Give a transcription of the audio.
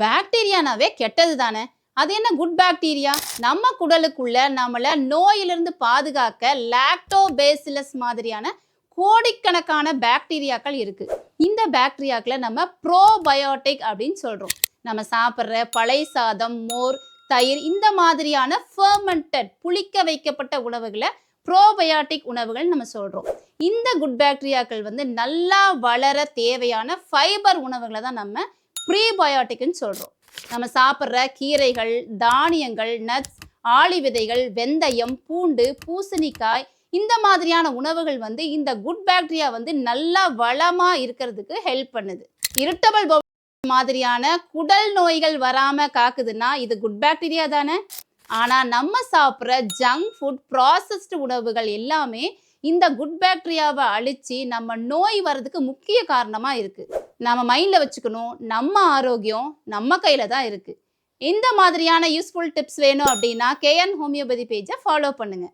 பாக்டீரியானாவே கெட்டது தானே. அது என்ன குட் பாக்டீரியா? நம்ம குடலுக்குள்ள நம்மள நோயிலிருந்து பாதுகாக்க லாக்டோபேசிலஸ் மாதிரியான கோடிக்கணக்கான பாக்டீரியாக்கள் இருக்கு. இந்த பாக்டீரியாக்களை நம்ம ப்ரோபயோட்டிக் அப்படின்னு சொல்றோம். நம்ம சாப்பிட்ற பழைய சாதம், மோர், தயிர் இந்த மாதிரியான ஃபெர்மெண்டட் புளிக்க வைக்கப்பட்ட உணவுகளை ப்ரோபயோட்டிக் உணவுகள் நம்ம சொல்றோம். இந்த குட் பாக்டீரியாக்கள் நல்லா வளர தேவையான ஃபைபர் உணவுகளை தான் நம்ம ப்ரீபயோட்டிக்னு சொல்றோம். நம்ம சாப்பிட்ற கீரைகள், தானியங்கள், நட்ஸ், ஆளி விதைகள், வெந்தயம், பூண்டு, பூசணிக்காய் இந்த மாதிரியான உணவுகள் இந்த குட் பாக்டீரியா நல்லா வளமா இருக்கிறதுக்கு ஹெல்ப் பண்ணுது. இரிட்டபிள் பவுல் மாதிரியான குடல் நோய்கள் வராம காக்குதுன்னா இது குட் பாக்டீரியா தானே. ஆனா நம்ம சாப்பிட்ற ஜங்க் ஃபுட், ப்ராசஸ்டு உணவுகள் எல்லாமே இந்த குட் பாக்டீரியாவை அழிச்சு நம்ம நோய் வர்றதுக்கு முக்கிய காரணமா இருக்கு. நம்ம மைண்ட்ல வச்சுக்கணும், நம்ம ஆரோக்கியம் நம்ம கையில தான் இருக்கு. இந்த மாதிரியான யூஸ்ஃபுல் டிப்ஸ் வேணும் அப்படின்னா KN ஹோமியோபதி பேஜை ஃபாலோ பண்ணுங்க.